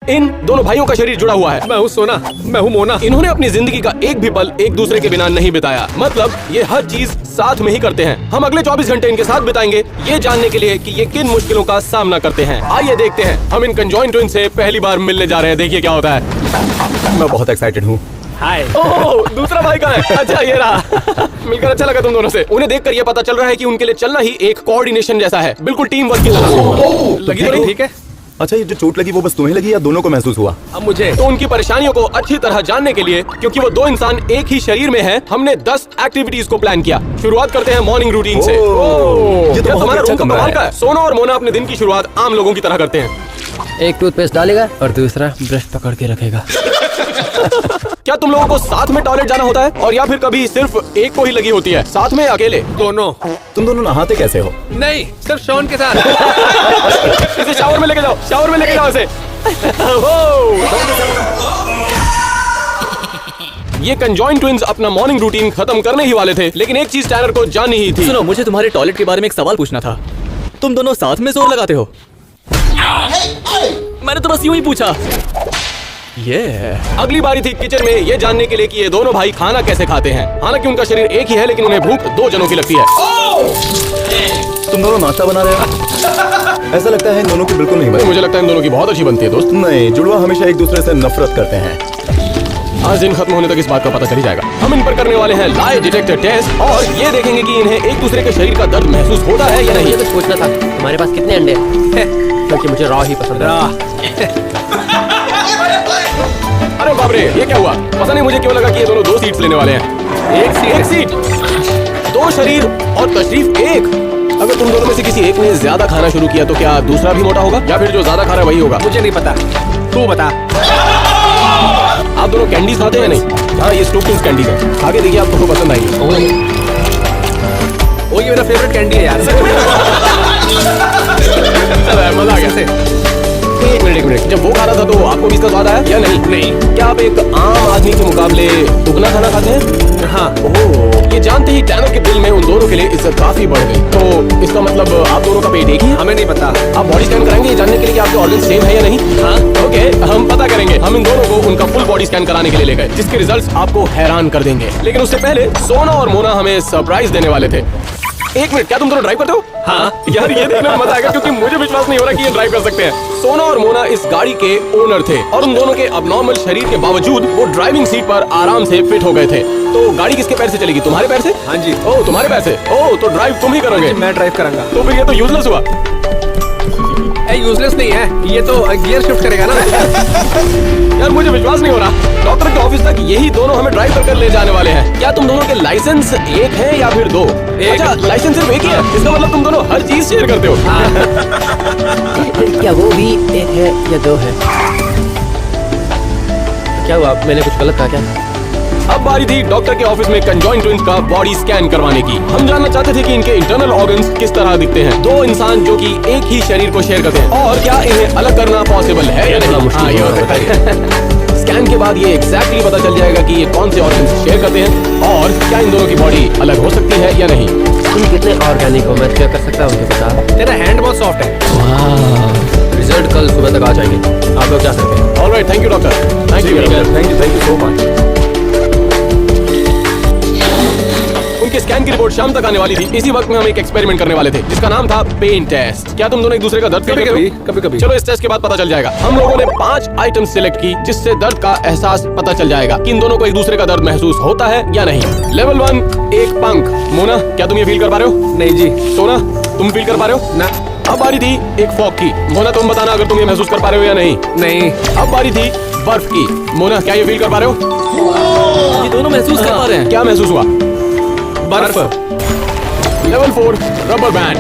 इन दोनों भाइयों का शरीर जुड़ा हुआ है। मैं हूँ सोना, मैं हूँ मोना। इन्होंने अपनी जिंदगी का एक भी पल एक दूसरे के बिना नहीं बिताया। मतलब ये हर चीज साथ में ही करते हैं। हम अगले 24 घंटे इनके साथ बिताएंगे ये जानने के लिए कि ये किन मुश्किलों का सामना करते हैं। आइए देखते हैं। हम इन कंजॉइंट ट्विन से पहली बार मिलने जा रहे हैं। देखिए क्या होता है। मैं बहुत एक्साइटेड हूँ। हाय। ओह, दूसरा भाई का है। अच्छा ये रहा। मिलकर अच्छा लगा तुम दोनों से। उन्हें देखकर ये पता चल रहा है कि उनके लिए चलना ही एक कोऑर्डिनेशन जैसा है, बिल्कुल टीम वर्क की तरह। लगी तो नहीं? ठीक है। अच्छा, ये जो चोट लगी वो बस तुम्हें लगी या दोनों को महसूस हुआ? अब मुझे तो उनकी परेशानियों को अच्छी तरह जानने के लिए, क्योंकि वो दो इंसान एक ही शरीर में हैं, हमने 10 एक्टिविटीज को प्लान किया। शुरुआत करते हैं मॉर्निंग रूटीन से। ये तो क्या बहुत तुम्हारा अच्छा रूम तो कमरा कमाल है। का है। सोना और मोना अपने दिन की शुरुआत आम लोगों की तरह करते हैं। एक टूथपेस्ट डालेगा और दूसरा ब्रश पकड़ के रखेगा। क्या तुम लोगों को साथ में टॉयलेट जाना होता है, और या फिर कभी सिर्फ एक को ही लगी होती है, साथ में या अकेले? दोनों। तुम दोनों नहाते कैसे हो? नहीं, सिर्फ शॉन के साथ। इसे शावर में लेके जाओ, शावर में लेके जाओ इसे। ये कंजॉइंट ट्विन्स अपना मॉर्निंग रूटीन खत्म करने ही वाले थे, लेकिन एक चीज टैनर को जाननी ही थी। सुनो, मुझे तुम्हारे टॉयलेट के बारे में एक सवाल पूछना था। तुम दोनों साथ में जोर लगाते हो? मैंने तो बस यूं ही पूछा। ये अगली बारी थी किचन में ये जानने के लिए कि ये दोनों भाई खाना कैसे खाते हैं। हालांकि उनका शरीर एक ही है, लेकिन उन्हें भूख दो जनों की लगती है। तुम दोनों नाश्ता बना रहे हो? ऐसा लगता है इन दोनों की बिल्कुल नहीं बनी। मुझे लगता है इन दोनों की बहुत अच्छी बनती है दोस्त। नहीं, जुड़वा हमेशा एक दूसरे से नफरत करते हैं। आज दिन खत्म होने तक इस बात का पता चल ही जाएगा। हम इन पर करने वाले हैं लाई डिटेक्टर टेस्ट, और ये देखेंगे कि इन्हें एक दूसरे के शरीर का दर्द महसूस होता है या नहीं। मुझे कुछ पूछना था, तुम्हारे पास कितने अंडे हैं? क्योंकि मुझे रॉ ही पसंद है। अरे बाप रे, ये क्या हुआ? पता नहीं मुझे क्यों लगा कि ये दोनों 2 सीट्स लेने वाले हैं। एक सीट, 2 शरीर और तशरीफ एक। अगर तुम दोनों में से किसी एक ने ज्यादा खाना शुरू किया तो क्या दूसरा भी मोटा होगा, या फिर जो ज्यादा खा रहा है वही होगा? मुझे नहीं पता, तू बता। आप दोनों कैंडीज खाते हैं नहीं? हाँ, ये स्टूपिंग कैंडीज है। आगे देखिए, आपको पसंद आएगी। ओ, ये मेरा फेवरेट कैंडी है यार। मजा आ गया। एक मिनट, जब वो खा रहा था तो आपको भी इसका स्वाद आया या नहीं? नहीं। क्या आप एक आम आदमी के मुकाबले दुगना खाना खाते हैं? हाँ। ओह, ये जानते ही टैनर के दिल में उन दोनों के लिए इज्जत काफी बढ़ गई। तो इसका मतलब आप दोनों का पेट एक ही है? हमें नहीं पता। आप बॉडी स्कैन कराएंगे ये जानने के लिए कि आपके ऑर्गन सेम है या नहीं? हाँ। ओके, हम पता करेंगे। हम इन दोनों को उनका फुल बॉडी स्कैन कराने के लिए ले गए, जिसके रिजल्ट्स आपको हैरान कर देंगे। लेकिन उससे पहले सोना और मोना हमें सरप्राइज देने वाले थे। एक मिनट, क्या तुम दोनों ड्राइव करते हो? हाँ। यार, ये देखने में मजा आएगा, क्योंकि मुझे विश्वास नहीं हो रहा कि ये ड्राइव कर सकते हैं। सोना और मोना इस गाड़ी के ओनर थे, और उन दोनों के अबनॉर्मल शरीर के बावजूद वो ड्राइविंग सीट पर आराम से फिट हो गए थे। तो गाड़ी किसके पैर से चलेगी? तुम्हारे पैर से? हाँ जी। ओह, तुम्हारे पैर से। ओह, तो ड्राइव तुम ही करोगे? मैं ड्राइव करूंगा। तो फिर ये तो यूजलेस हुआ। यूजलेस नहीं है, ये तो गियर शिफ्ट करेगा ना। यार, मुझे विश्वास नहीं हो रहा। डॉक्टर के ऑफिस तक यही दोनों हमें ड्राइव कर ले जाने वाले हैं। क्या तुम दोनों के लाइसेंस एक है या फिर 2? अच्छा, लाइसेंस सिर्फ एक ही है। इसका मतलब तुम दोनों हर चीज शेयर करते हो। क्या वो भी एक है या 2 है? क्या हुआ, मैंने कुछ गलत कहा क्या? अब बारी थी डॉक्टर के ऑफिस में कंजॉइंट ट्विन्स का बॉडी स्कैन करवाने की। हम जानना चाहते थे कि इनके इंटरनल ऑर्गन्स किस तरह दिखते हैं। 2 इंसान जो कि एक ही शरीर को शेयर करते हैं, और क्या इन्हें अलग करना पॉसिबल है या नहीं? हाँ, ये हो सकता है। स्कैन के बाद ये एग्जैक्टली पता चल जाएगा कि ये कौन से ऑर्गन्स शेयर करते हैं, और क्या इन दोनों की बॉडी अलग हो सकती है या नहीं। तुम कितने ऑर्गेनिक हो, मैं क्या कर सकता हूँ, मुझे बता। तेरा हैंड बहुत सॉफ्ट है। रिजल्ट कल सुबह तक आ जाएंगे, आप लोग जा सकते हैं। Alright, thank you doctor. Thank you so much. उनके स्कैन की रिपोर्ट शाम तक आने वाली थी। इसी वक्त में हम एक एक्सपेरिमेंट करने वाले थे, जिसका नाम था पेन टेस्ट। क्या तुम दोनों एक दूसरे का दर्द कभी-कभी। चलो, इस टेस्ट के बाद पता चल जाएगा। हम लोगों ने 5 आइटम सिलेक्ट की, जिससे दर्द का एहसास पता चल जाएगा कि इन दोनों को एक दूसरे का दर्द महसूस होता है या नहीं। लेवल 1, एक पंख। मोना, क्या तुम ये फील कर पा रहे हो? नहीं जी। सोना, तुम फील कर पा रहे हो? ना। अब बारी थी एक फॉग की। मोना, तुम बताना अगर तुम ये महसूस कर पा रहे हो या नहीं। नहीं। अब बारी थी बर्फ की। मोना, क्या ये फील कर पा रहे हो? ये दोनों महसूस कर पा रहे हैं। क्या महसूस हुआ? बर्फ। Level 4, rubber band.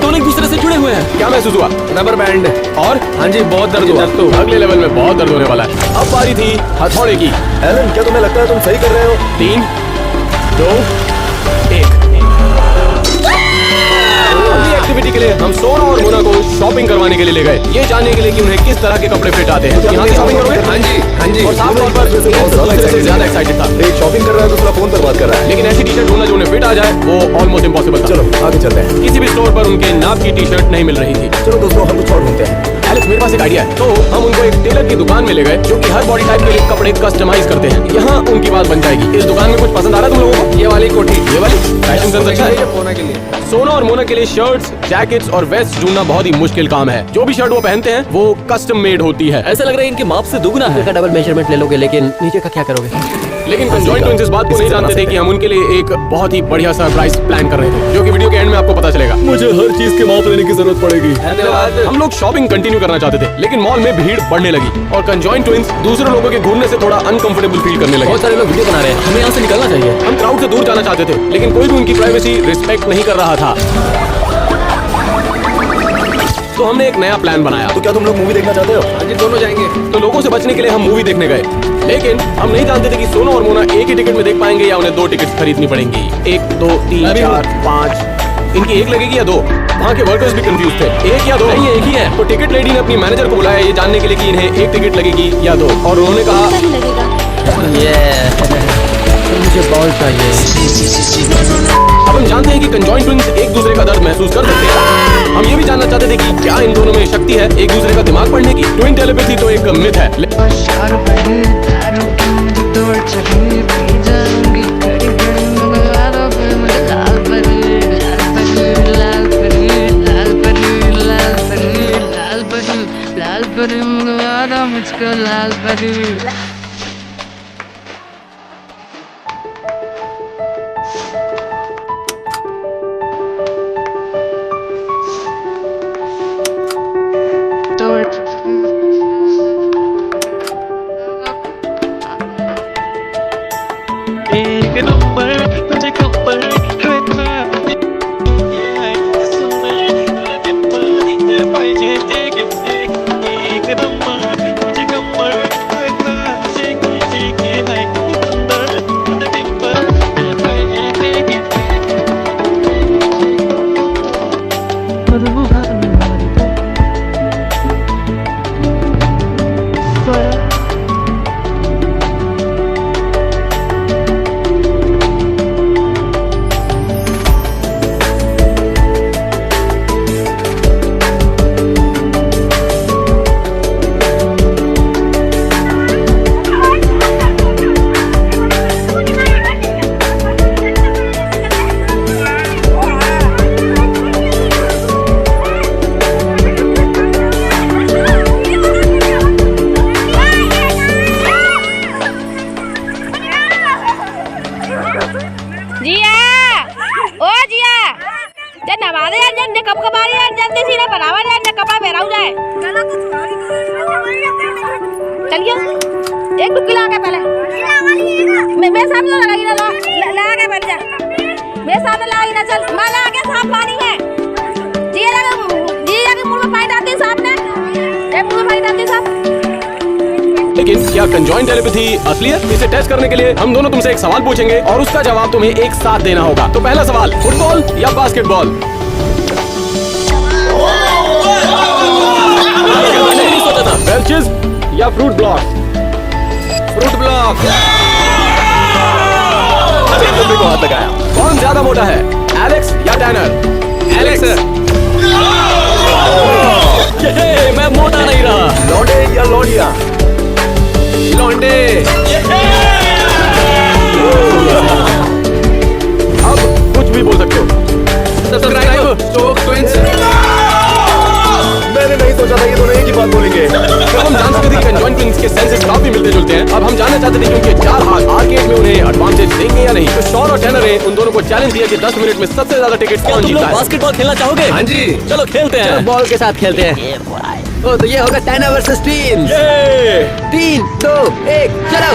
दोनों एक दूसरे से जुड़े हुए हैं। क्या महसूस हुआ? Rubber band. और हाँ जी, बहुत दर्द हुआ। तो अगले लेवल में बहुत दर्द होने वाला है। अब बारी थी हथौड़े की। एलन, क्या तुम्हें लगता है तुम सही कर रहे हो? 3, 2, 1। अगली एक्टिविटी के लिए हम सोना और मोना को शॉपिंग करवाने के लिए ले गए, ये जानने के लिए कि उन्हें किस तरह के कपड़े फिट आते हैं। यहाँ से शॉपिंग करोगे? हाँ जी, हाँ जी। और साफ तौर पर दूसरे से ज्यादा एक्साइटेड था। एक शॉपिंग कर रहा है, दूसरा फोन पर बात कर रहा है। लेकिन ऐसी टी शर्ट ढूंढना जो उन्हें फिट आ जाए वो ऑलमोस्ट इम्पॉसिबल था। चलो आगे चलते हैं। किसी भी स्टोर पर उनके नाप की टी शर्ट नहीं मिल रही थी। चलो दोस्तों, हम कुछ पास एक आइडिया है। तो हम उनको एक टेलर की दुकान में ले गए जो कि हर बॉडी टाइप के लिए कपड़े कस्टमाइज करते हैं। यहाँ उनकी बात बन जाएगी। इस दुकान में कुछ पसंद आ रहा है तुम लोगों को? ये वाली कोठी, ये वाली फैशन सेंस अच्छा है। होने के लिए सोना और मोना के लिए शर्ट्स, जैकेट्स और वेस्ट ढूंढना बहुत ही मुश्किल काम है। जो भी शर्ट वो पहनते हैं वो कस्टम मेड होती है। ऐसा लग रहा है इनके माप से दुगना है। का डबल मेजरमेंट ले लोगे, लेकिन नीचे का क्या करोगे? लेकिन कंजॉइंट ट्विंस इस बात को नहीं जानते थे कि हम उनके लिए एक बहुत ही बढ़िया सरप्राइज प्लान कर रहे थे, जो कि वीडियो के एंड में आपको पता चलेगा। मुझे हर चीज के माप लेने की जरूरत पड़ेगी। धन्यवाद। हम लोग शॉपिंग कंटिन्यू करना चाहते थे, लेकिन मॉल में भीड़ बढ़ने लगी और कंजॉइंट ट्विंस दूसरे लोगों के घूरने से थोड़ा अनकंफर्टेबल फील करने लगे। बहुत सारे लोग वीडियो बना रहे हैं, हमें यहाँ से निकलना चाहिए। हम क्राउड से दूर जाना चाहते थे, लेकिन कोई भी उनकी प्राइवेसी रिस्पेक्ट नहीं कर रहा था। तो हमने एक नया प्लान बनाया। तो क्या तुम लोग मूवी देखना चाहते हो? हाँ जी, दोनों जाएंगे। तो लोगों से बचने के लिए हम मूवी देखने गए, लेकिन हम नहीं जानते थे कि सोना और मोना एक ही टिकट में देख पाएंगे या उन्हें 2 टिकट खरीदनी पड़ेंगी। 1 2 3 4 5 इनकी एक लगेगी या 2? वहाँ के वर्कर्स भी कंफ्यूज थे, 1 या 2? नहीं, एक ही है। तो टिकट लेडी ने अपनी मैनेजर को बुलाया ये जानने के लिए कि इन्हें 1 टिकट लगेगी या 2, और उन्होंने कहा मुझे बॉल चाहिए। अब हम जानते हैं कि कंजॉइंट ट्विंस एक दूसरे का दर्द महसूस कर सकते हैं। हम ये भी जानना चाहते थे कि क्या इन दोनों में शक्ति है एक दूसरे का दिमाग पढ़ने की। ट्विन टेलीपैथी तो एक मिथ है। लाल परी मंगवारा मुझको लाल परी। एक नंबर तुझे खबर रहता पाहिजे एक नंबर तुझे खबर रहता चलिए एक डुबकी लगा के पहले मेरे सामने लगाई ना लगा के बैठ जा मेरे सामने लगाई ना चल मैं लगा के साफ पानी है जी जाके मुंह में पानी डालती है साफ ने मुंह में पानी डालती है साफ। लेकिन क्या कंजॉइंट टेलीपैथी असली है? इसे टेस्ट करने के लिए हम दोनों तुमसे एक सवाल पूछेंगे और उसका जवाब तुम्हें एक साथ देना होगा। तो पहला सवाल, फुटबॉल या बास्केटबॉल? नहीं सोचा था। बेल्चेस या फ्रूट ब्लॉक? Fruit block. तुमने को हाथ लगाया। कौन ज्यादा मोटा है, एलेक्स या टैनर? एलेक्स। मैं मोटा नहीं रहा। लौंडे या लौंडिया? लौंडे। अब कुछ भी बोल सकते हो। Subscribe Stoke twins. मैंने नहीं सोचा था ये दोनों एक ही बात बोलेंगे। जब हम जान सकते थे कि कंजॉइंट ट्विंस के सेंसेस काफी मिलते जुलते हैं, अब हम जानना चाहते थे कि उनके 4 हाथ आर्केड में उन्हें एडवांटेज देंगे या नहीं। तो शॉन और टैनर ने उन दोनों को चैलेंज दिया कि 10 मिनट में सबसे ज्यादा टिकट क्या कौन तुम जीता लोग है। बास्केटबॉल खेलना चाहोगे? हाँ जी। चलो खेलते हैं। बॉल के साथ खेलते हैं। ओ तो ये होगा टैनर वर्सेस टीम। 3 2 1 चलो।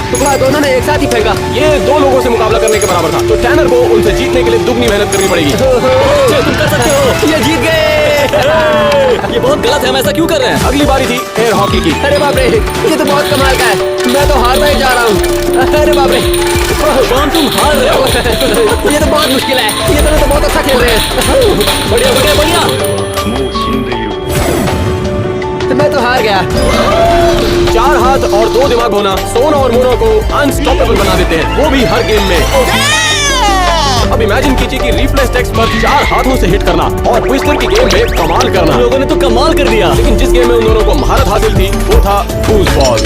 टुकड़ा दोनों ने एक साथ ही फेंका। ये 2 लोगों से मुकाबला करने के बराबर था, तो टैनर को उनसे जीतने के लिए दुगनी मेहनत करनी पड़ेगी। तुम कर सकते हो। ये जीत गए। ये बहुत गलत है, हम ऐसा क्यों कर रहे हैं? अगली बारी थी एयर हॉकी की। अरे बाप रे, ये तो बहुत कमाल का है। मैं तो हारता ही जा रहा हूँ। अरे बाप रे, कौन तुम हार रहे हो? ये तो बहुत मुश्किल है। ये दोनों तो बहुत अच्छा खेल रहे हैं। बढ़िया बढ़िया बढ़िया। मैं तो हार गया। 4 हाथ और 2 दिमाग होना सोना और मोना को अनस्टॉपेबल बना देते हैं, वो भी हर गेम में। अब इमेजिन कीजिए कि रिफ्लेक्स टेक्स्ट पर 4 हाथों से हिट करना और ट्विस्टर की गेम में कमाल करना। तुम लोगों ने तो कमाल कर दिया। लेकिन जिस गेम में उन दोनों को महारत हासिल थी वो था फूजबॉल।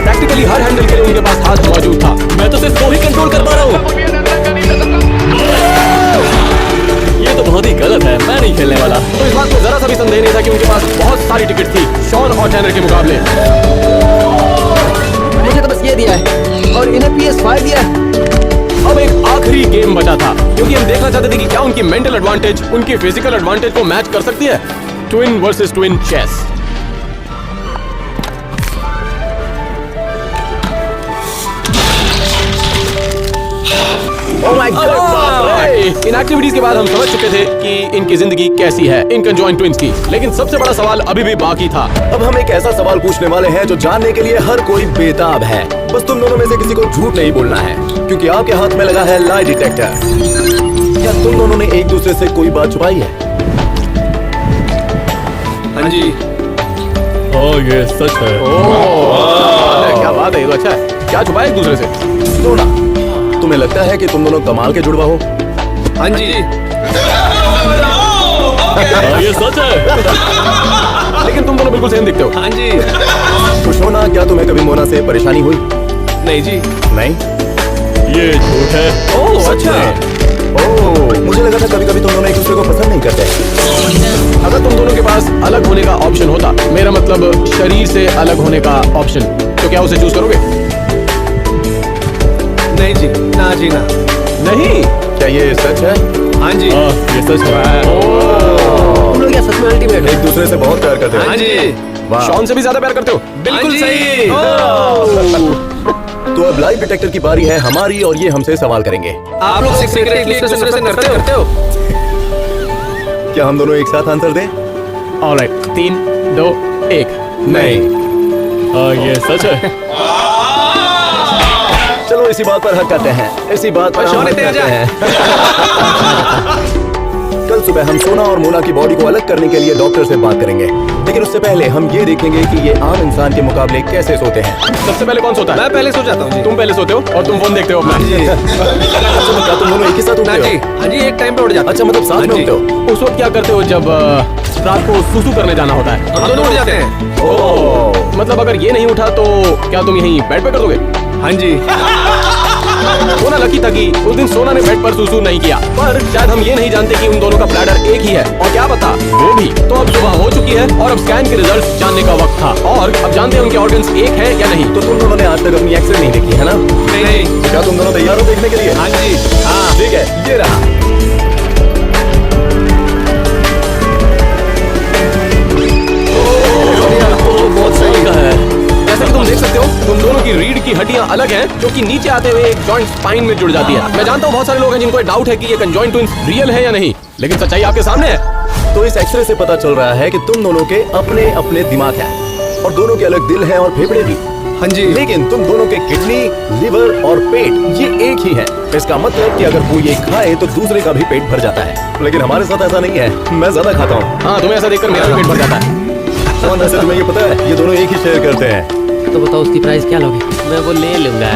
प्रैक्टिकली हर हैंडल के लिए उनके पास हाथ मौजूद था। मैं तो सिर्फ वो ही कंट्रोल कर पा रहा हूँ। ये तो बहुत ही गलत है, मैं नहीं खेलने वाला। तो इस बात में जरा सा भी संदेह नहीं था कि उनके पास बहुत सारी टिकट थी शॉन और टैनर के मुकाबले। मुझे तो बस ये दिया है और इन्हें PS5 दिया है। अब एक आखिरी गेम बचा था क्योंकि हम देखना चाहते थे कि क्या उनकी मेंटल एडवांटेज उनकी फिजिकल एडवांटेज को मैच कर सकती है। Twin versus twin chess. Oh my god. इन एक्टिविटीज के बाद हम समझ चुके थे कि इनकी जिंदगी कैसी है इन कंजॉइंट ट्विंस की। लेकिन सबसे बड़ा सवाल अभी भी बाकी था। अब हम एक ऐसा सवाल पूछने वाले हैं जो जानने के लिए हर कोई बेताब है। बस तुम दोनों में से किसी को झूठ नहीं बोलना है क्योंकि आपके हाथ में लगा है लाई डिटेक्टर। क्या तुम दोनों ने एक दूसरे से कोई बात छुपाई है? हाँ जी। ये सच है। क्या बात है, ये तो अच्छा है। क्या छुपा है एक दूसरे से? सोना, तुम्हें लगता है कि तुम दोनों कमाल के जुड़वा हो? हाँ जी। ये सच है। लेकिन तुम दोनों बिल्कुल सेम दिखते हो। हाँ जी। तो सोना, क्या तुम्हें कभी मोना से परेशानी हुई? नहीं जी। नहीं? ये झूठ है। ओह अच्छा। ओह, मुझे लगा था कभी कभी तुम दोनों एक दूसरे को पसंद नहीं करते। अगर तुम दोनों के पास अलग होने का ऑप्शन होता, मेरा मतलब शरीर से अलग होने का ऑप्शन, तो क्या उसे चूज करोगे? नहीं जी, ना जी ना। नहीं। क्या ये सच है? हाँ जी। ये सच है। तुम लोग क्या सच में अल्टीमेट हो? एक दूसरे से बहुत प्यार करते हो। हाँ जी। वाह। शॉन से भी ज्यादा प्यार करते हो? बिल्कुल हाँ जी। सही। तो अब लाइव डिटेक्टर की बारी है हमारी और ये हमसे सवाल करेंगे। आप लोग सीक्रेटली एक दूसरे से नफरत करते हो? क्या हम दोनों एक साथ आंसर दें? ऑलराइट, 3, 2, 1। नहीं। ये सच है। चलो इसी बात पर हक करते हैं। इसी बात पर हम शॉन हक इतने करते आजा। हैं। कल सुबह हम सोना और मोना की बॉडी को अलग करने के लिए डॉक्टर से बात करेंगे। लेकिन उससे पहले हम ये देखेंगे कि ये आम इंसान के मुकाबले कैसे सोते हैं। सबसे पहले कौन सोता है? मैं पहले सो जाता हूँ जी। तुम पहले सोते हो और तुम फोन देखते हो अपना। अच्छा, क्या तुम दोनों एक ही साथ ना उठते जी। हो? हाँ जी, एक टाइम पे उठ जाता हूँ। अच्छा, मतलब साथ में हाँ जी। उठते हो? उस वक्त क्या करते हो जब रात को सुसु करने जाना होता है? हम दोनों उठ जाते हैं। ओह, मतलब अगर ये नहीं उठा तो क्या तुम यहीं बेड पे कर दोगे? हाँ जी। सोना लकी था कि उस दिन सोना ने बेड पर सुसु नहीं किया, पर शायद हम ये नहीं जानते कि उन दोनों का ब्लैडर एक ही है और क्या पता वो भी। तो अब सुबह हो चुकी है और अब स्कैन के रिजल्ट्स जानने का वक्त था और अब जानते हैं उनके ऑर्गन्स एक है या नहीं। तो तुम दोनों ने आज तक अपनी एक्सरे नहीं देखी है ना? नहीं। क्या तुम दोनों तैयार हो देखने के लिए? हाँ जी। हाँ, ठीक है, ये रहा। बहुत सही का है। जैसे कि तुम देख सकते हो तुम दोनों की रीढ़ की हड्डियां अलग हैं, जो कि नीचे आते हुए एक जॉइंट स्पाइन में जुड़ जाती है। मैं जानता हूँ बहुत सारे लोग हैं जिनको डाउट है कि ये कंजॉइंट ट्विंस रियल है या नहीं, लेकिन सच्चाई आपके सामने है। तो इस एक्सरे से पता चल रहा है कि तुम दोनों के अपने अपने दिमाग हैं और दोनों के अलग दिल हैं और फेफड़े भी। हाँ जी। लेकिन तुम दोनों के किडनी, लिवर और पेट ये एक ही है। इसका मतलब कि अगर कोई एक खाए तो दूसरे का भी पेट भर जाता है। लेकिन हमारे साथ ऐसा नहीं है, मैं ज्यादा खाता हूँ। हाँ, तुम्हें ऐसा देखकर मेरा भी पेट भर जाता है। और वैसे तुम्हें ये पता है, ये दोनों एक ही शेयर करते हैं। तो बताओ उसकी प्राइस क्या लोगे? मैं वो ले लूंगा।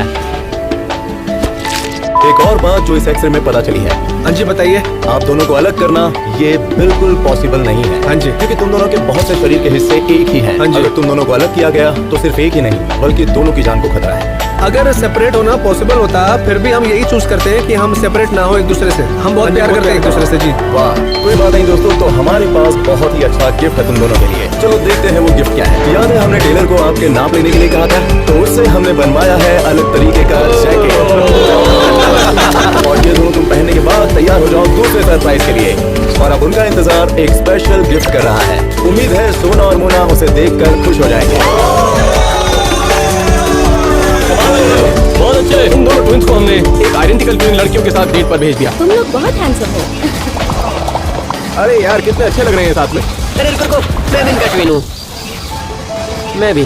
एक और बात जो इस एक्सरे में पता चली है, हाँ जी, बताइए। आप दोनों को अलग करना ये बिल्कुल पॉसिबल नहीं है। हाँ जी। क्योंकि तुम दोनों के बहुत से शरीर के हिस्से एक ही हैं। हाँ जी। अगर तुम दोनों को अलग किया गया तो सिर्फ एक ही नहीं बल्कि दोनों की जान को खतरा है। अगर सेपरेट होना पॉसिबल होता फिर भी हम यही चूज करते हैं कि हम सेपरेट ना हो एक दूसरे से। हम बहुत प्यार करते हैं एक दूसरे से जी। वाह, कोई बात नहीं दोस्तों, तो हमारे पास बहुत ही अच्छा गिफ्ट है तुम दोनों के लिए। चलो देखते हैं वो गिफ्ट क्या है। याद है हमने टेलर को आपके नाप लेने के लिए कहा था, तो उससे हमने बनवाया है अलग तरीके का जैकेट। और ये दोनों तुम पहनने के बाद तैयार हो जाओ दूसरे सरप्राइज के लिए। और अब उनका इंतजार एक स्पेशल गिफ्ट कर रहा है। उम्मीद है सोना और मोना उसे देखकर खुश हो जाएंगे। बहुत अच्छे। इन दोनों ट्विंस को हमने एक आइडेंटिकल ट्विन लड़कियों के साथ डेट पर भेज दिया। तुम लोग बहुत हैंडसम हो। अरे यार, कितने अच्छे लग रहे हैं साथ में। अरे रुको, मैं भी इनका ट्विन हूँ। मैं भी।